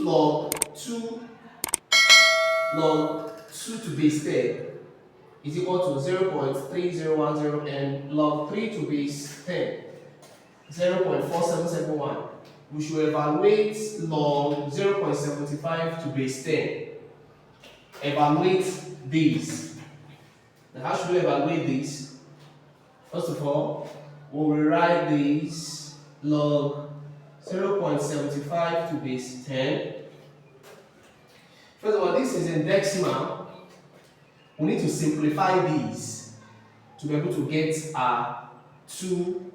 log 2 to base 10 is equal to 0.3010, and log 3 to base 10, 0.4771. We should evaluate log 0.75 to base 10. Evaluate these. Now, how should we evaluate these? First of all, we'll rewrite these log 0.75 to base 10. First of all, this is in decimal. We need to simplify these to be able to get our 2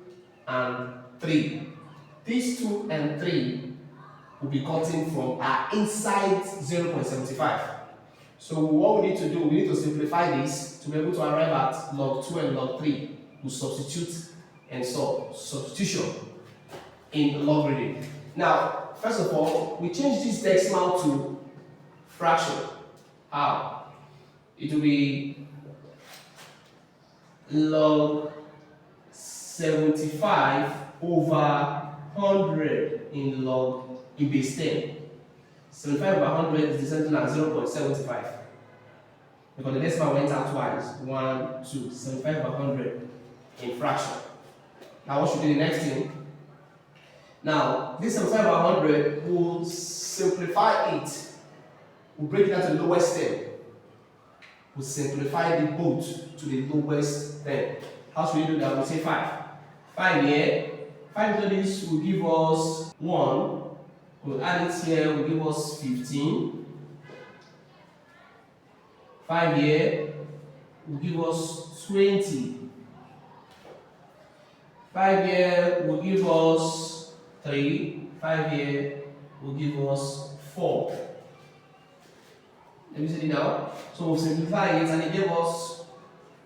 and 3. These 2 and 3 will be gotten from our inside 0.75. So what we need to do, we need to simplify this to be able to arrive at log 2 and log 3. We substitute and solve. Substitution in logarithm. Now, first of all, we change this decimal to fraction. How? It will be log 75 over 100 in base 10. 75 over 100 is the same thing as 0.75. Because the decimal went out twice. 1, 2, 75 over 100 in fraction. Now what should be the next thing? Now, this 75 over 100 will simplify it. We'll break it down to the lowest term. We'll simplify the both to the lowest term. How should we do that? We'll say 5. 5 here. 5 to this will give us 1. We'll add it here, will give us 15. 5 here will give us 20. 5 here will give us 3. 5 here will give us 4. Let me see it now. So we'll simplify it, and it gave us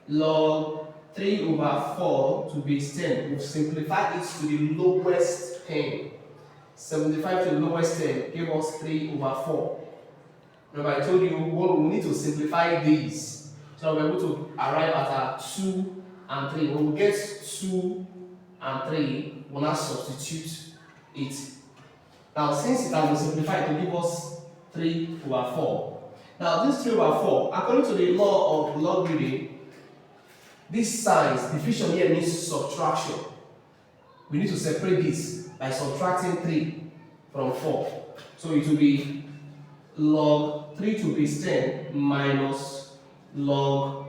log 3 over 4 to base 10. We'll simplify it to the lowest term. 75 to the lowest term gave us 3 over 4. Remember, I told you we need to simplify these. So we're able to arrive at our 2 and 3. When we get 2 and 3, we'll now substitute it. Now, since it has been simplified, it will give us 3 over 4. Now, this 3 over 4, according to the law of logarithm, this signs, division here means subtraction. We need to separate this by subtracting 3 from 4. So it will be log 3 to base 10 minus log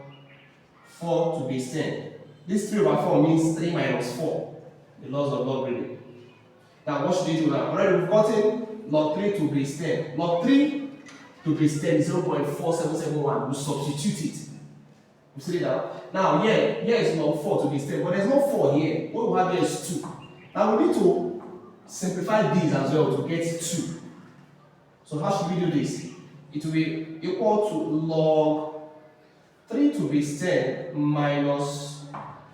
4 to base 10. This 3 over 4 means 3 minus 4, the laws of logarithm. Now, what should we do now? Already we've gotten log 3 to base 10. Log 3 to base 10 is 0.4771. We substitute it. You see it now? Now, here is log 4 to base 10, but there's no 4 here. What we have here is 2. Now, we need to simplify these as well to get 2. So, how should we do this? It will be equal to log 3 to base 10 minus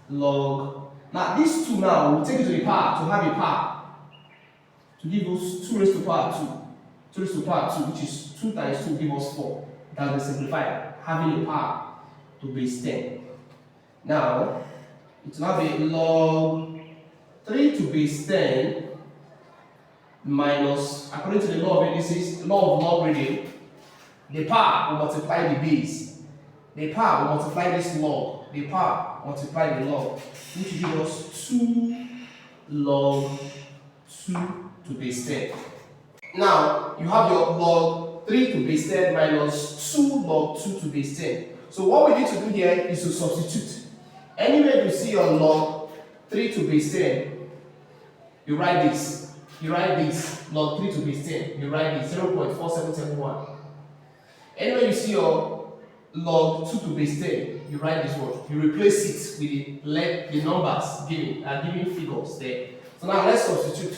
log. Now, these 2 now, we'll take it to the power, to have a power. To give us 2 raised to power 2. 2 raised to power 2, which is 2 times 2 give us 4. That will simplify, having a power to base 10. Now, it will have a log 3 to base 10 minus, according to the law of indices, law of logarithm, the power will multiply the base. The power will multiply this log. The power multiply the log, which will give us 2 log 2 to base 10. Now, you have your log 3 to base 10 minus 2 log 2 to base 10. So what we need to do here is to substitute. Anywhere you see your log 3 to base 10, you write this. You write this, log 3 to base 10. You write this, 0.4771. Anywhere you see your log 2 to base 10, you write this one. You replace it with the numbers giving figures there. So now let's substitute.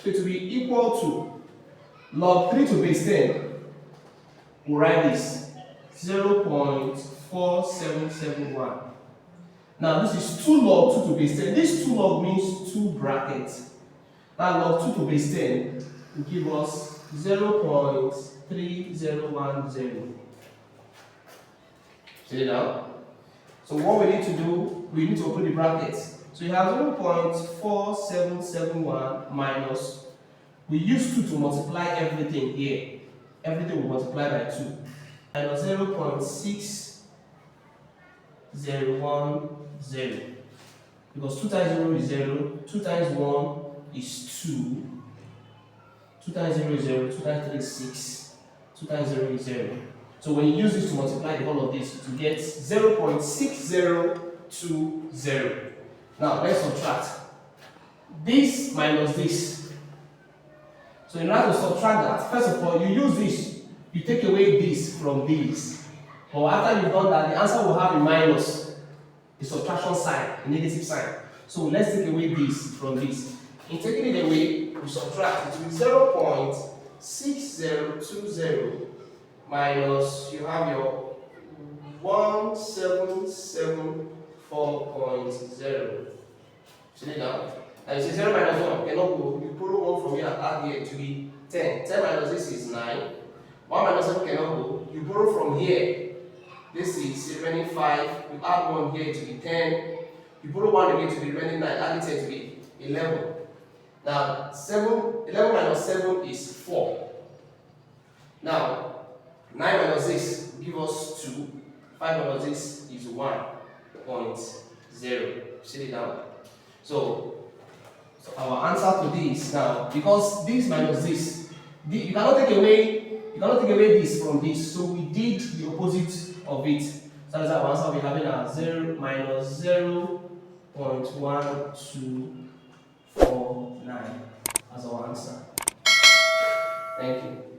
So it will be equal to log 3 to base 10. We'll write this, 0.4771. Now this is 2 log 2 to base 10. This 2 log means 2 brackets. Now log 2 to base 10 will give us 0.3010. See it now? So what we need to do, we need to open the brackets. So you have 0.4771 minus We use 2 to multiply everything here. Everything will multiply by 2. Minus 0.6010. Because 2 times 0 is 0, 2 times 1 is 2, 2 times 0 is 0, 2 times 3 is 6, 2 times 0 is 0. So when you use this to multiply the whole of this, you get 0.6020. Now let's subtract this minus this. So in order to subtract that, first of all, you use this, you take away this from this. But after you've done that, the answer will have a minus, a subtraction sign, a negative sign. So let's take away this from this. In taking it away, we subtract. It will be 0.6020 minus, you have your 1774.0. See it down. Now you say 0 minus 1 cannot go. You pull 1 from here and add here to be 10. 10 minus this is 9. 1 minus 7 cannot go. You borrow from here. This is remaining 5. You add 1 here to be 10. You borrow 1 again to be remaining 9. Add it here to be 11. Now 11 minus 7 is 4. Now 9 minus this will give us 2. 5 minus this is 1.0. See it down. So our answer to this now, because this minus this, you cannot take away this from this. So we did the opposite of it. So that's our answer. We're having a 0 minus 0.1249 as our answer. Thank you.